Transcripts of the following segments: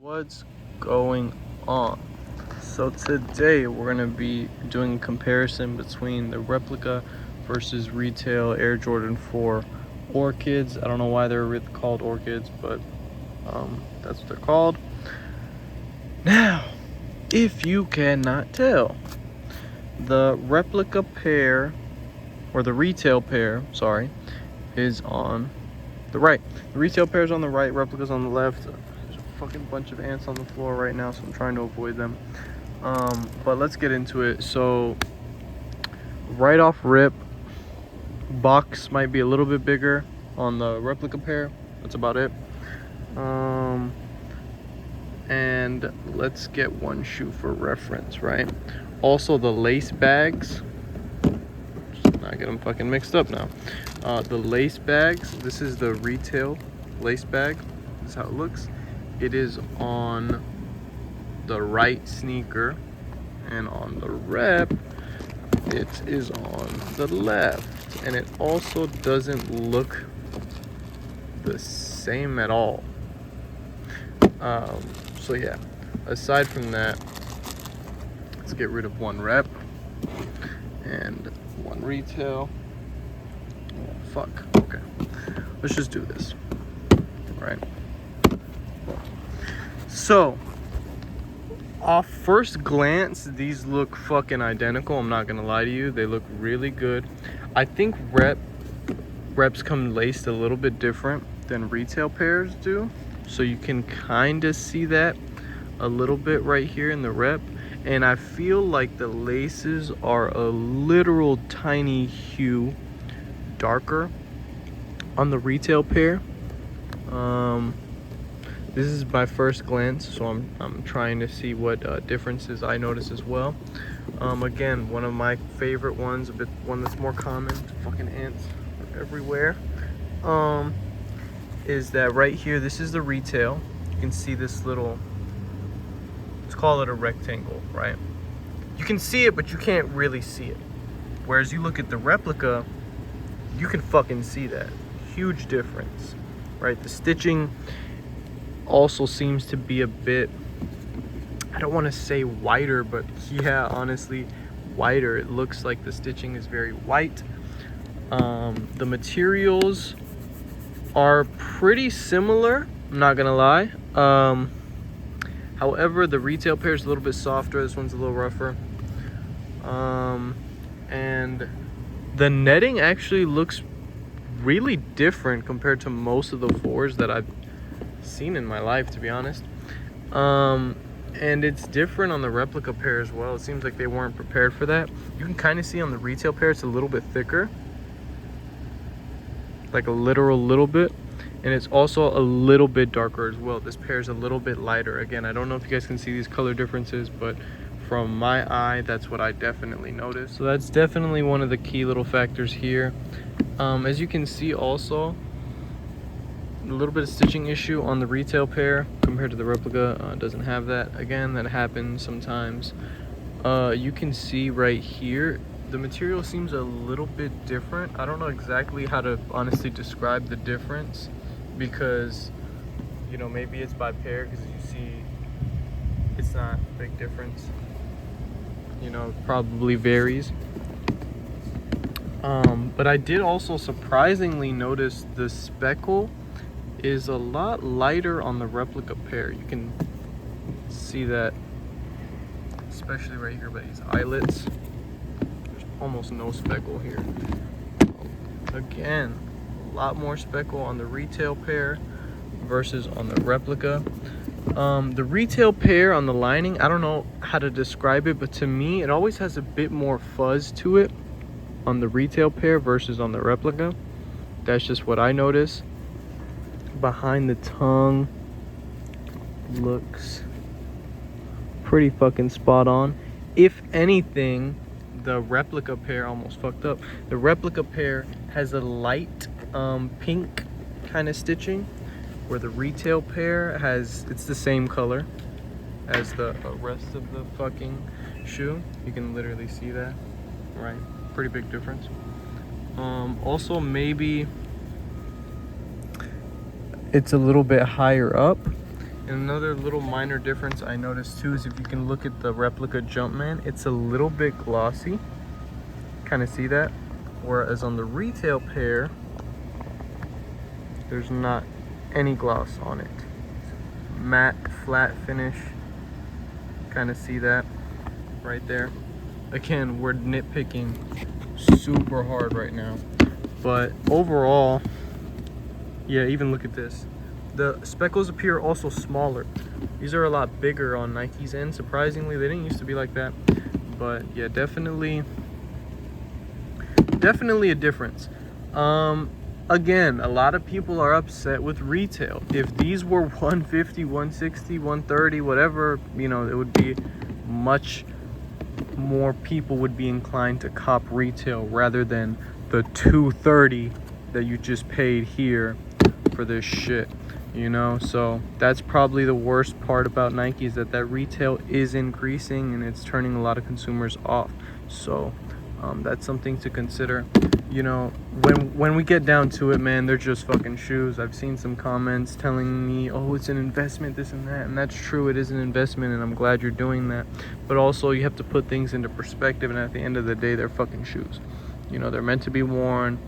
What's going on? So today we're going to be doing a comparison between the replica versus retail Air Jordan 4 Orchids. I don't know why they're called Orchids, but that's what they're called. Now, if you cannot tell, the replica pair, or the retail pair, sorry, is on the right. The retail pair is on the right, replica's on the left. There's a fucking bunch of ants on the floor right now, so I'm trying to avoid them. But let's get into it. So right off rip, box might be a little bit bigger on the replica pair. That's about it. And let's get one shoe for reference, right? Also the lace bags, just not get them fucking mixed up now. The lace bags, this is the retail lace bag. This is how it looks. It is on the right sneaker, and on the rep it is on the left, and it also doesn't look the same at all. So yeah, aside from that, let's get rid of one rep and one retail. Oh, fuck. Okay, let's just do this. Right. So off first glance, these look fucking identical. I'm not gonna lie to you, they look really good. I think reps come laced a little bit different than retail pairs do, so you can kind of see that a little bit right here in the rep. And I feel like the laces are a literal tiny hue darker on the retail pair. This is my first glance, so I'm trying to see what differences I notice as well. Again, one of my favorite ones, one that's more common, fucking ants are everywhere, is that right here, this is the retail. You can see this little, let's call it a rectangle, right? You can see it, but you can't really see it. Whereas you look at the replica, you can fucking see that. Huge difference, right? The stitching also seems to be a bit, I don't want to say whiter, but yeah, honestly, whiter. It looks like the stitching is very white. The materials are pretty similar, I'm not gonna lie. However, the retail pair is a little bit softer. This one's a little rougher. And the netting actually looks really different compared to most of the fours that I've seen in my life, to be honest. And it's different on the replica pair as well. It seems like they weren't prepared for that. You can kind of see on the retail pair it's a little bit thicker, like a literal little bit, and it's also a little bit darker as well. This pair is a little bit lighter. Again, I don't know if you guys can see these color differences, but from my eye, that's what I definitely noticed. So that's definitely one of the key little factors here. As you can see also, a little bit of stitching issue on the retail pair compared to the replica. Doesn't have that. Again, that happens sometimes. You can see right here, the material seems a little bit different. I don't know exactly how to honestly describe the difference, because, you know, maybe it's by pair, because you see it's not a big difference. You know, it probably varies. But I did also surprisingly notice the speckle is a lot lighter on the replica pair. You can see that, especially right here by these eyelets. There's almost no speckle here. Again, a lot more speckle on the retail pair versus on the replica. The retail pair on the lining, I don't know how to describe it, but to me it always has a bit more fuzz to it on the retail pair versus on the replica. That's just what I notice. Behind the tongue looks pretty fucking spot on. If anything, the replica pair almost fucked up. The replica pair has a light pink kind of stitching, where the retail pair has, it's the same color as the rest of the fucking shoe. You can literally see that, right? Pretty big difference. Also, maybe it's a little bit higher up, And another little minor difference I noticed too is if you can look at the Replica Jumpman, it's a little bit glossy. Kind of see that? Whereas on the retail pair, there's not any gloss on it. Matte, flat finish. Kind of see that right there. Again, we're nitpicking super hard right now. But overall, yeah, even look at this. The speckles appear also smaller. These are a lot bigger on Nike's end. Surprisingly, they didn't used to be like that. But yeah, definitely a difference. Again, a lot of people are upset with retail. If these were 150, 160, 130, whatever, you know, it would be much more people would be inclined to cop retail rather than the 230 that you just paid here for this shit, you know. So that's probably the worst part about Nike, is that retail is increasing and it's turning a lot of consumers off. So that's something to consider. You know, when we get down to it, man, they're just fucking shoes. I've seen some comments telling me, oh, it's an investment, this and that, and that's true, it is an investment, and I'm glad you're doing that. But also, you have to put things into perspective, and at the end of the day, they're fucking shoes. You know, they're meant to be worn.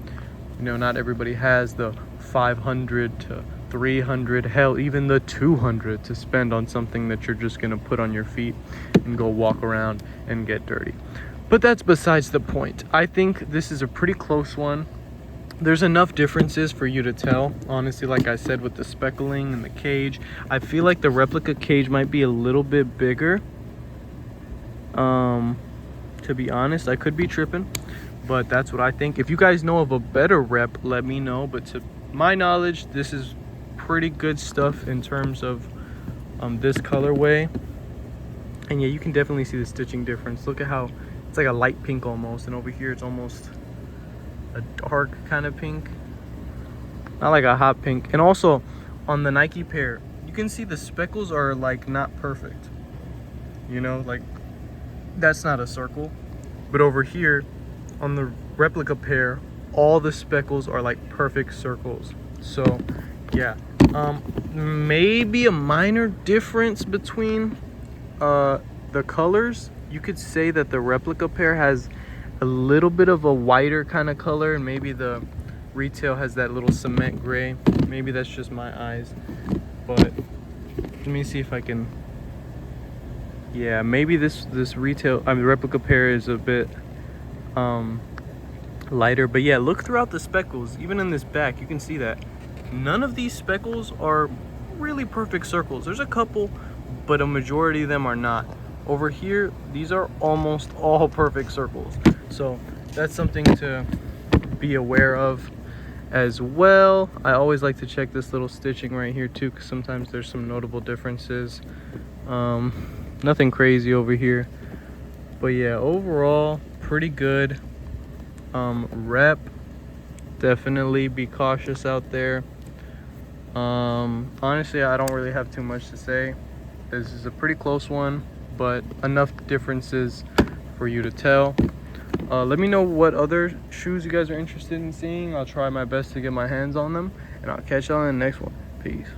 You know, not everybody has the 500 to 300, hell, even the 200 to spend on something that you're just gonna put on your feet and go walk around and get dirty. But that's besides the point. I think this is a pretty close one. There's enough differences for you to tell. Honestly, like I said, with the speckling and the cage, I feel like the Replica cage might be a little bit bigger. To be honest, I could be tripping, but that's what I think. If you guys know of a better rep, let me know. But to my knowledge, this is pretty good stuff in terms of this colorway. And yeah, you can definitely see the stitching difference. Look at how it's like a light pink almost, and over here it's almost a dark kind of pink, not like a hot pink. And also on the Nike pair, you can see the speckles are like not perfect, you know, like that's not a circle. But over here on the Replica pair, all the speckles are like perfect circles. So yeah, maybe a minor difference between the colors. You could say that the Replica pair has a little bit of a whiter kind of color, and maybe the retail has that little cement gray. Maybe that's just my eyes, but let me see if I can. Yeah, maybe this retail, I mean, Replica pair is a bit lighter. But yeah, look throughout the speckles. Even in this back, you can see that none of these speckles are really perfect circles. There's a couple, but a majority of them are not. Over here, these are almost all perfect circles. So that's something to be aware of as well. I always like to check this little stitching right here too, because sometimes there's some notable differences. Nothing crazy over here, but yeah, overall pretty good. Rep, definitely be cautious out there. Honestly, I don't really have too much to say. This is a pretty close one, but enough differences for you to tell. Let me know what other shoes you guys are interested in seeing. I'll try my best to get my hands on them, and I'll catch y'all in the next one. Peace.